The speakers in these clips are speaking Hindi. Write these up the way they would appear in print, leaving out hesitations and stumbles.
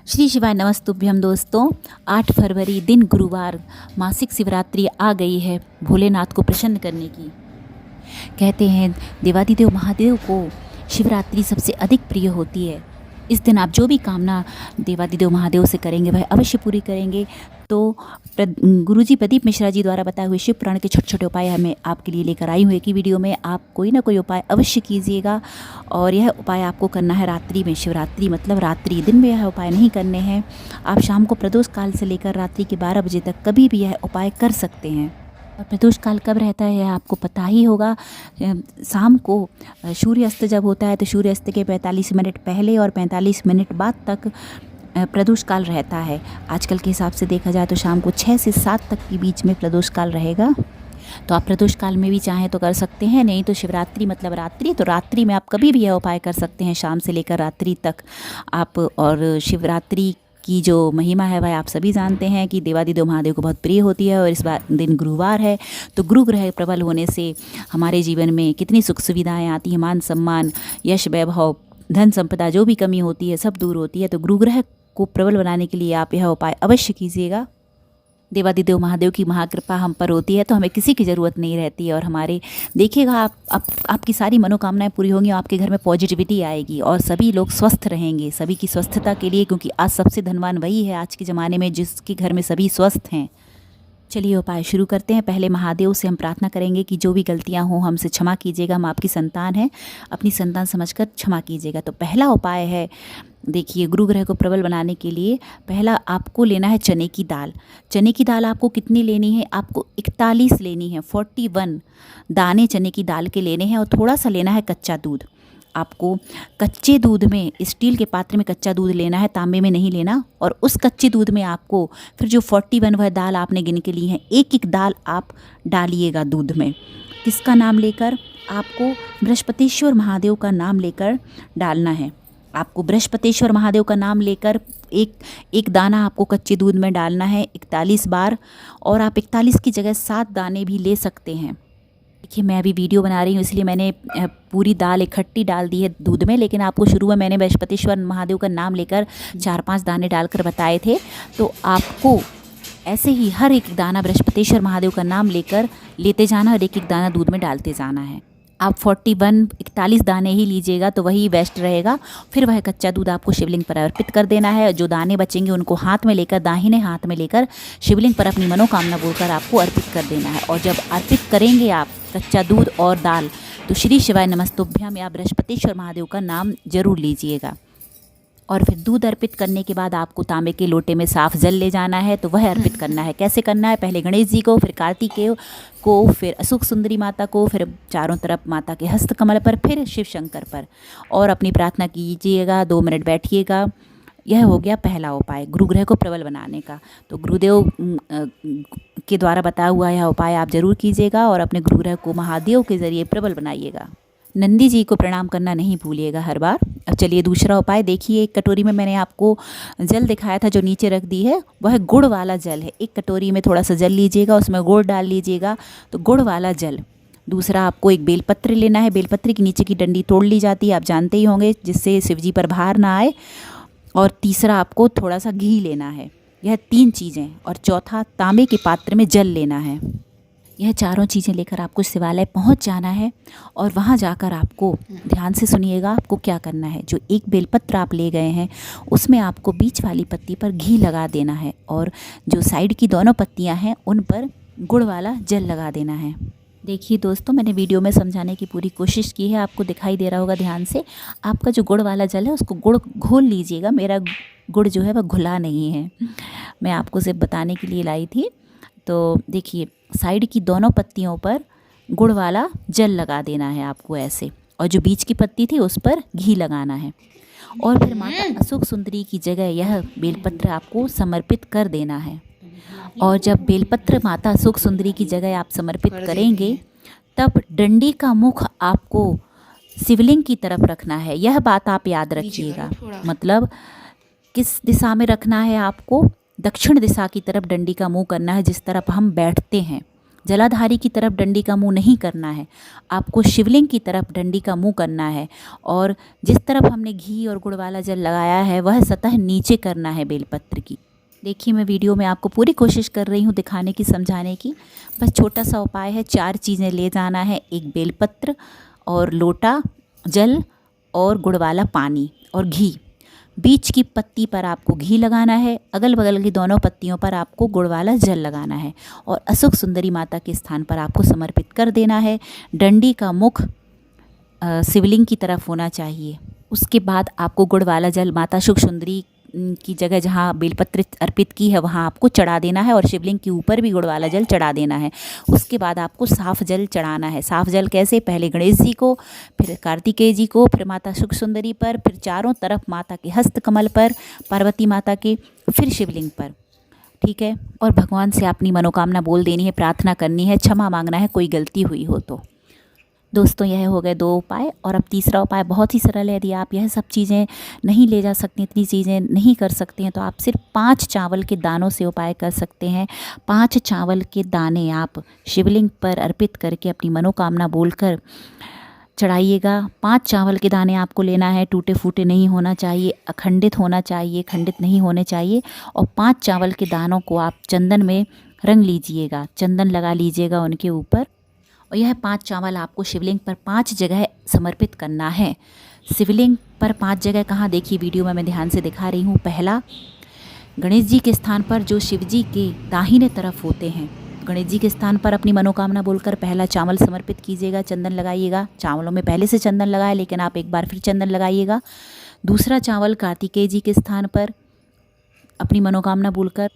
श्री शिवाय नमस्तुभ्यम दोस्तों। 8 फरवरी दिन गुरुवार मासिक शिवरात्रि आ गई है भोलेनाथ को प्रसन्न करने की। कहते हैं देवादिदेव महादेव को शिवरात्रि सबसे अधिक प्रिय होती है। इस दिन आप जो भी कामना देवादिदेव महादेव से करेंगे वह अवश्य पूरी करेंगे। तो गुरुजी प्रदीप मिश्रा जी द्वारा बताए हुए शिव पुराण के छोटे छोटे उपाय हमें आपके लिए लेकर आई हुई कि वीडियो में आप कोई ना कोई उपाय अवश्य कीजिएगा। और यह उपाय आपको करना है रात्रि में। शिवरात्रि मतलब रात्रि, दिन में यह उपाय नहीं करने हैं। आप शाम को प्रदोष काल से लेकर रात्रि के 12 बजे तक कभी भी यह उपाय कर सकते हैं। और प्रदोष काल कब रहता है यह आपको पता ही होगा। शाम को सूर्य अस्त जब होता है तो सूर्य अस्त के 45 मिनट पहले और 45 मिनट बाद तक प्रदोष काल रहता है। आजकल के हिसाब से देखा जाए तो शाम को 6 से 7 तक के बीच में प्रदोष काल रहेगा। तो आप प्रदोष काल में भी चाहें तो कर सकते हैं, नहीं तो शिवरात्रि मतलब रात्रि, तो रात्रि में आप कभी भी यह उपाय कर सकते हैं शाम से लेकर रात्रि तक आप। और शिवरात्रि की जो महिमा है वह आप सभी जानते हैं कि देवादिदेव महादेव को बहुत प्रिय होती है। और इस बार दिन गुरुवार है तो गुरु ग्रह प्रबल होने से हमारे जीवन में कितनी सुख सुविधाएँ आती हैं, मान सम्मान, यश, वैभव, धन संपदा जो भी कमी होती है सब दूर होती है। तो गुरु ग्रह को प्रबल बनाने के लिए आप यह उपाय अवश्य कीजिएगा। देवादिदेव महादेव की महाकृपा हम पर होती है तो हमें किसी की ज़रूरत नहीं रहती है। और हमारे देखिएगा आपकी सारी मनोकामनाएं पूरी होंगी, आपके घर में पॉजिटिविटी आएगी और सभी लोग स्वस्थ रहेंगे। सभी की स्वस्थता के लिए, क्योंकि आज सबसे धनवान वही है आज के ज़माने में जिसके घर में सभी स्वस्थ हैं। चलिए उपाय शुरू करते हैं। पहले महादेव से हम प्रार्थना करेंगे कि जो भी गलतियां हों हमसे क्षमा कीजिएगा। हम आपकी संतान हैं, अपनी संतान समझकर क्षमा कीजिएगा। तो पहला उपाय है, देखिए, गुरु ग्रह को प्रबल बनाने के लिए पहला आपको लेना है चने की दाल। चने की दाल आपको कितनी लेनी है? आपको 41 लेनी है। 41 दाने चने की दाल के लेने हैं। और थोड़ा सा लेना है कच्चा दूध। आपको कच्चे दूध में, स्टील के पात्र में कच्चा दूध लेना है, तांबे में नहीं लेना। और उस कच्चे दूध में आपको फिर जो 41 वह दाल आपने गिन के ली है, एक एक दाल आप डालिएगा दूध में। किसका नाम लेकर? आपको बृहस्पतिश्वर महादेव का नाम लेकर डालना है। आपको बृहस्पतिश्वर महादेव का नाम लेकर एक दाना आपको कच्चे दूध में डालना है 41 बार। और आप 41 की जगह 7 दाने भी ले सकते हैं। देखिए, मैं अभी वीडियो बना रही हूँ इसलिए मैंने पूरी दाल इकट्ठी डाल दी है दूध में, लेकिन आपको शुरू में मैंने बृहस्पतिश्वर महादेव का नाम लेकर 4-5 दाने डालकर बताए थे। तो आपको ऐसे ही हर एक दाना बृहस्पतिश्वर महादेव का नाम लेकर लेते जाना और एक एक दाना दूध में डालते जाना है। आप 41 दाने ही लीजिएगा तो वही बेस्ट रहेगा। फिर वह कच्चा दूध आपको शिवलिंग पर अर्पित कर देना है। जो दाने बचेंगे उनको हाथ में लेकर, दाहिने हाथ में लेकर शिवलिंग पर अपनी मनोकामना बोलकर आपको अर्पित कर देना है। और जब अर्पित करेंगे आप कच्चा दूध और दाल तो श्री शिवाय नमस्तुभ्यम या बृहस्पतिश्वर महादेव का नाम जरूर लीजिएगा। और फिर दूध अर्पित करने के बाद आपको तांबे के लोटे में साफ जल ले जाना है, तो वह अर्पित करना है। कैसे करना है? पहले गणेश जी को, फिर कार्तिकेय को, फिर अशोक सुंदरी माता को, फिर चारों तरफ माता के हस्त कमल पर, फिर शिव शंकर पर। और अपनी प्रार्थना कीजिएगा, 2 मिनट बैठिएगा। यह हो गया पहला उपाय गुरु ग्रह को प्रबल बनाने का। तो गुरुदेव के द्वारा बताया हुआ यह उपाय आप जरूर कीजिएगा और अपने गुरु ग्रह को महादेव के ज़रिए प्रबल बनाइएगा। नंदी जी को प्रणाम करना नहीं भूलिएगा हर बार। अब चलिए दूसरा उपाय देखिए। एक कटोरी में मैंने आपको जल दिखाया था जो नीचे रख दी है, वह गुड़ वाला जल है। एक कटोरी में थोड़ा सा जल लीजिएगा, उसमें गुड़ डाल लीजिएगा, तो गुड़ वाला जल। दूसरा आपको एक बेलपत्र लेना है। बेलपत्र की नीचे की डंडी तोड़ ली जाती है, आप जानते ही होंगे, जिससे शिवजी पर भार ना आए। और तीसरा आपको थोड़ा सा घी लेना है। यह 3 चीज़ें। और चौथा तांबे के पात्र में जल लेना है। यह चारों चीज़ें लेकर आपको शिवालय पहुंच जाना है। और वहां जाकर आपको, ध्यान से सुनिएगा, आपको क्या करना है। जो एक बेलपत्र आप ले गए हैं उसमें आपको बीच वाली पत्ती पर घी लगा देना है और जो साइड की दोनों पत्तियां हैं उन पर गुड़ वाला जल लगा देना है। देखिए दोस्तों, मैंने वीडियो में समझाने की पूरी कोशिश की है, आपको दिखाई दे रहा होगा ध्यान से। आपका जो गुड़ वाला जल है उसको गुड़ घोल लीजिएगा। मेरा गुड़ जो है वह घुला नहीं है, मैं आपको सिर्फ बताने के लिए लाई थी। तो देखिए, साइड की दोनों पत्तियों पर गुड़ वाला जल लगा देना है आपको ऐसे। और जो बीच की पत्ती थी उस पर घी लगाना है। और फिर माता अशोक सुंदरी की जगह यह बेलपत्र आपको समर्पित कर देना है। और जब बेलपत्र माता अशोक सुंदरी की जगह आप समर्पित करेंगे तब डंडी का मुख आपको शिवलिंग की तरफ रखना है। यह बात आप याद रखिएगा। मतलब किस दिशा में रखना है आपको? दक्षिण दिशा की तरफ डंडी का मुंह करना है, जिस तरफ हम बैठते हैं जलाधारी की तरफ डंडी का मुंह नहीं करना है, आपको शिवलिंग की तरफ डंडी का मुंह करना है। और जिस तरफ हमने घी और गुड़ वाला जल लगाया है वह सतह नीचे करना है बेलपत्र की। देखिए मैं वीडियो में आपको पूरी कोशिश कर रही हूँ दिखाने की, समझाने की। बस छोटा सा उपाय है, 4 चीज़ें ले जाना है, एक बेलपत्र और लोटा जल और गुड़ वाला पानी और घी। बीच की पत्ती पर आपको घी लगाना है, अगल बगल की दोनों पत्तियों पर आपको गुड़ वाला जल लगाना है और अशोक सुंदरी माता के स्थान पर आपको समर्पित कर देना है। डंडी का मुख शिवलिंग की तरफ होना चाहिए। उसके बाद आपको गुड़ वाला जल माता अशोक सुंदरी की जगह जहाँ बेलपत्र अर्पित की है वहाँ आपको चढ़ा देना है और शिवलिंग के ऊपर भी गुड़ वाला जल चढ़ा देना है। उसके बाद आपको साफ जल चढ़ाना है। साफ जल कैसे? पहले गणेश जी को, फिर कार्तिकेय जी को, फिर माता अशोक सुंदरी पर, फिर चारों तरफ माता के हस्त कमल पर, पार्वती माता के, फिर शिवलिंग पर। ठीक है। और भगवान से अपनी मनोकामना बोल देनी है, प्रार्थना करनी है, क्षमा मांगना है कोई गलती हुई हो तो। दोस्तों यह हो गए 2 उपाय। और अब तीसरा उपाय बहुत ही सरल है। यदि आप यह सब चीज़ें नहीं ले जा सकते, इतनी चीज़ें नहीं कर सकते हैं, तो आप सिर्फ 5 चावल के दानों से उपाय कर सकते हैं। 5 चावल के दाने आप शिवलिंग पर अर्पित करके अपनी मनोकामना बोलकर चढ़ाइएगा। 5 चावल के दाने आपको लेना है, टूटे फूटे नहीं होना चाहिए, अखंडित होना चाहिए, खंडित नहीं होने चाहिए। और 5 चावल के दानों को आप चंदन में रंग लीजिएगा, चंदन लगा लीजिएगा उनके ऊपर। और यह 5 चावल आपको शिवलिंग पर 5 जगह समर्पित करना है। शिवलिंग पर 5 जगह कहाँ? देखिए वीडियो में मैं ध्यान से दिखा रही हूँ। पहला, गणेश जी के स्थान पर जो शिव जी के दाहिने तरफ होते हैं, गणेश जी के स्थान पर अपनी मनोकामना बोलकर पहला चावल समर्पित कीजिएगा, चंदन लगाइएगा। चावलों में पहले से चंदन लगाए, लेकिन आप एक बार फिर चंदन लगाइएगा। दूसरा चावल कार्तिकेय जी के स्थान पर अपनी मनोकामना बोलकर।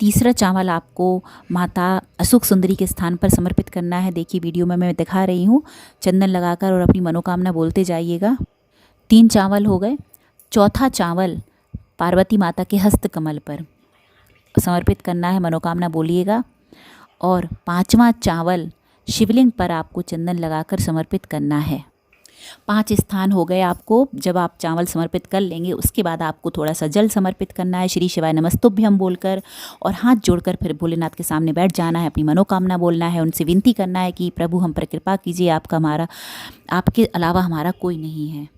तीसरा चावल आपको माता अशोक सुंदरी के स्थान पर समर्पित करना है। देखिए वीडियो में मैं दिखा रही हूँ, चंदन लगाकर और अपनी मनोकामना बोलते जाइएगा। 3 चावल हो गए। चौथा चावल पार्वती माता के हस्त कमल पर समर्पित करना है, मनोकामना बोलिएगा। और 5वां चावल शिवलिंग पर आपको चंदन लगाकर समर्पित करना है। 5 स्थान हो गए आपको। जब आप चावल समर्पित कर लेंगे उसके बाद आपको थोड़ा सा जल समर्पित करना है, श्री शिवाय नमस्तुभ्यम बोलकर, और हाथ जोड़कर फिर भोलेनाथ के सामने बैठ जाना है, अपनी मनोकामना बोलना है, उनसे विनती करना है कि प्रभु हम पर कृपा कीजिए, आपके अलावा हमारा कोई नहीं है।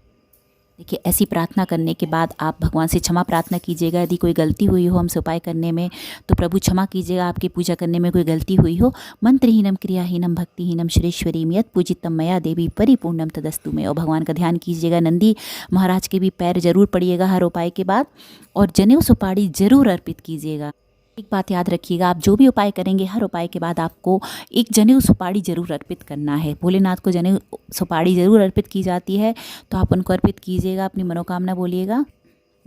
देखिए ऐसी प्रार्थना करने के बाद आप भगवान से क्षमा प्रार्थना कीजिएगा। यदि कोई गलती हुई हो हमसे उपाय करने में तो प्रभु क्षमा कीजिएगा। आपकी पूजा करने में कोई गलती हुई हो, मंत्रहीनम क्रियाहीनम भक्तिहीनम श्रेश्वरीम यत् पूजितम मया देवी परिपूर्णम तदस्तु में। और भगवान का ध्यान कीजिएगा। नंदी महाराज के भी पैर जरूर पड़िएगा हर उपाय के बाद, और जनेऊ सुपाड़ी जरूर अर्पित कीजिएगा। एक बात याद रखिएगा, आप जो भी उपाय करेंगे हर उपाय के बाद आपको एक जनेऊ सुपाड़ी जरूर अर्पित करना है। भोलेनाथ को जनेऊ सुपाड़ी जरूर अर्पित की जाती है, तो आप उनको अर्पित कीजिएगा, अपनी मनोकामना बोलिएगा।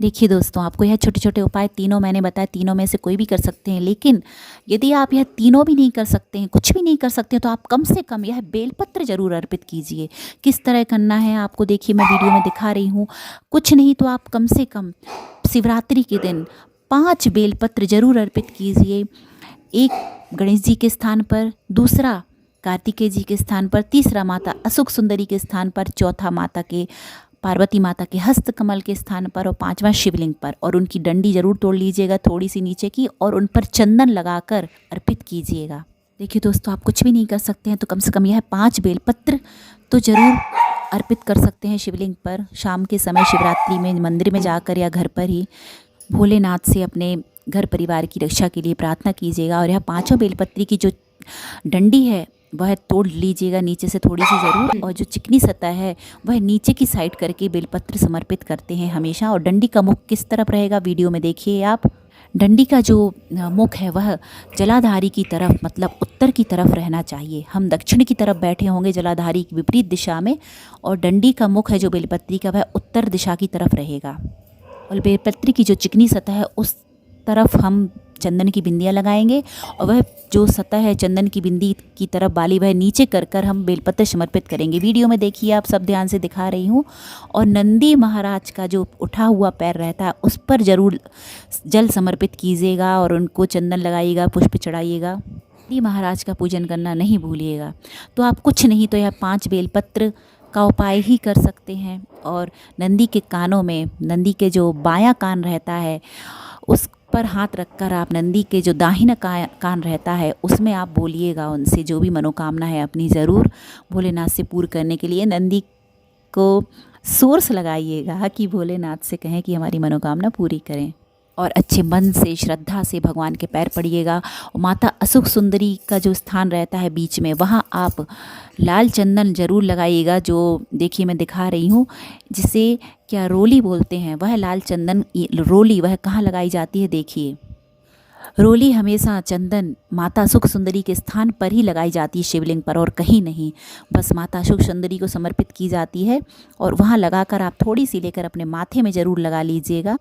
देखिए दोस्तों, आपको यह छोटे छोटे उपाय तीनों मैंने बताया, तीनों में से कोई भी कर सकते हैं। लेकिन यदि आप यह तीनों भी नहीं कर सकते हैं, कुछ भी नहीं कर सकते, तो आप कम से कम यह बेलपत्र जरूर अर्पित कीजिए। किस तरह करना है आपको देखिए मैं वीडियो में दिखा रही हूँ। कुछ नहीं तो आप कम से कम शिवरात्रि के दिन 5 बेलपत्र जरूर अर्पित कीजिए। एक गणेश जी के स्थान पर, दूसरा कार्तिकेय जी के स्थान पर, तीसरा माता अशोक सुंदरी के स्थान पर, चौथा माता के पार्वती माता के हस्त कमल के स्थान पर, और 5वां शिवलिंग पर। और उनकी डंडी जरूर तोड़ लीजिएगा थोड़ी सी नीचे की, और उन पर चंदन लगाकर अर्पित कीजिएगा। देखिए दोस्तों, आप कुछ भी नहीं कर सकते हैं तो कम से कम यह 5 बेलपत्र तो जरूर अर्पित कर सकते हैं शिवलिंग पर। शाम के समय शिवरात्रि में मंदिर में जाकर या घर पर ही भोलेनाथ से अपने घर परिवार की रक्षा के लिए प्रार्थना कीजिएगा। और यह 5 बेलपत्री की जो डंडी है वह तोड़ लीजिएगा नीचे से थोड़ी सी ज़रूर, और जो चिकनी सतह है वह नीचे की साइड करके बेलपत्र समर्पित करते हैं हमेशा। और डंडी का मुख किस तरफ रहेगा वीडियो में देखिए आप। डंडी का जो मुख है वह जलाधारी की तरफ, मतलब उत्तर की तरफ रहना चाहिए। हम दक्षिण की तरफ बैठे होंगे जलाधारी की विपरीत दिशा में, और डंडी का मुख है जो बेलपत्री का वह उत्तर दिशा की तरफ रहेगा। और बेलपत्री की जो चिकनी सतह है उस तरफ हम चंदन की बिंदियाँ लगाएंगे, और वह जो सतह है चंदन की बिंदी की तरफ वाली वह नीचे कर कर हम बेलपत्र समर्पित करेंगे। वीडियो में देखिए आप, सब ध्यान से दिखा रही हूँ। और नंदी महाराज का जो उठा हुआ पैर रहता है उस पर जरूर जल समर्पित कीजिएगा और उनको चंदन लगाइएगा, पुष्प चढ़ाइएगा। नंदी महाराज का पूजन करना नहीं भूलिएगा। तो आप कुछ नहीं तो यह 5 बेलपत्र का उपाय ही कर सकते हैं। और नंदी के कानों में, नंदी के जो बायां कान रहता है उस पर हाथ रखकर आप नंदी के जो दाहिना कान रहता है उसमें आप बोलिएगा उनसे जो भी मनोकामना है अपनी ज़रूर भोलेनाथ से पूर्ण करने के लिए नंदी को सोर्स लगाइएगा कि भोलेनाथ से कहें कि हमारी मनोकामना पूरी करें। और अच्छे मन से श्रद्धा से भगवान के पैर पड़िएगा। और माता अशोक सुंदरी का जो स्थान रहता है बीच में वहाँ आप लाल चंदन ज़रूर लगाइएगा, जो देखिए मैं दिखा रही हूँ, जिसे क्या रोली बोलते हैं। वह लाल चंदन रोली वह कहाँ लगाई जाती है देखिए। रोली हमेशा चंदन माता सुख सुंदरी के स्थान पर ही लगाई जाती है, शिवलिंग पर और कहीं नहीं। बस माता सुख सुंदरी को समर्पित की जाती है और वहाँ लगाकर आप थोड़ी सी लेकर अपने माथे में ज़रूर लगा लीजिएगा,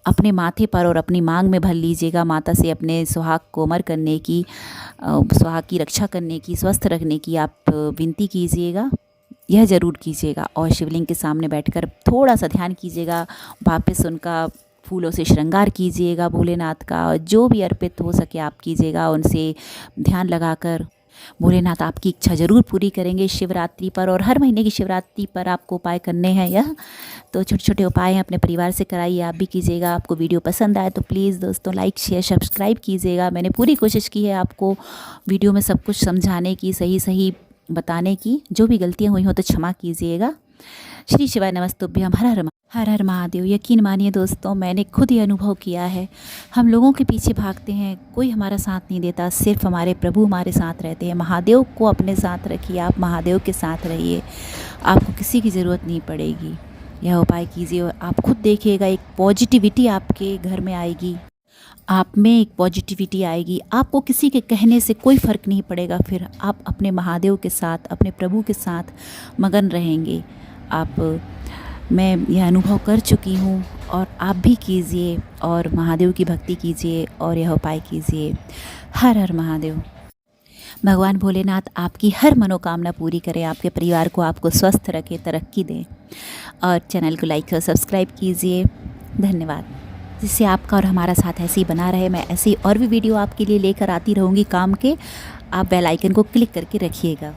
अपने माथे पर और अपनी मांग में भर लीजिएगा। माता से अपने सुहाग को अमर करने की, सुहाग की रक्षा करने की, स्वस्थ रखने की आप विनती कीजिएगा, यह ज़रूर कीजिएगा। और शिवलिंग के सामने बैठकर थोड़ा सा ध्यान कीजिएगा, वापस उनका फूलों से श्रृंगार कीजिएगा भोलेनाथ का, जो भी अर्पित हो सके आप कीजिएगा उनसे ध्यान लगाकर। भोलेनाथ आपकी इच्छा ज़रूर पूरी करेंगे शिवरात्रि पर, और हर महीने की शिवरात्रि पर आपको उपाय करने हैं यह। तो छोटे छोटे उपाय हैं, अपने परिवार से कराइए, आप भी कीजिएगा। आपको वीडियो पसंद आए तो प्लीज़ दोस्तों लाइक शेयर सब्सक्राइब कीजिएगा। मैंने पूरी कोशिश की है आपको वीडियो में सब कुछ समझाने की, सही सही बताने की। जो भी गलतियाँ हुई हो तो क्षमा कीजिएगा। श्री शिवाय नमस्तुभ्यम। हर हर महादेव। यकीन मानिए दोस्तों, मैंने खुद ये अनुभव किया है। हम लोगों के पीछे भागते हैं, कोई हमारा साथ नहीं देता, सिर्फ हमारे प्रभु हमारे साथ रहते हैं। महादेव को अपने साथ रखिए, आप महादेव के साथ रहिए, आपको किसी की ज़रूरत नहीं पड़ेगी। यह उपाय कीजिए और आप खुद देखिएगा, एक पॉजिटिविटी आपके घर में आएगी, आप में एक पॉजिटिविटी आएगी। आपको किसी के कहने से कोई फ़र्क नहीं पड़ेगा। फिर आप अपने महादेव के साथ, अपने प्रभु के साथ मगन रहेंगे। मैं यह अनुभव कर चुकी हूँ और आप भी कीजिए और महादेव की भक्ति कीजिए और यह उपाय कीजिए। हर हर महादेव। भगवान भोलेनाथ आपकी हर मनोकामना पूरी करे, आपके परिवार को आपको स्वस्थ रखे, तरक्की दे। और चैनल को लाइक और सब्सक्राइब कीजिए। धन्यवाद। जिससे आपका और हमारा साथ ऐसे ही बना रहे। मैं ऐसी और भी वीडियो आपके लिए लेकर आती रहूँगी काम के। आप बेल आइकन को क्लिक करके रखिएगा।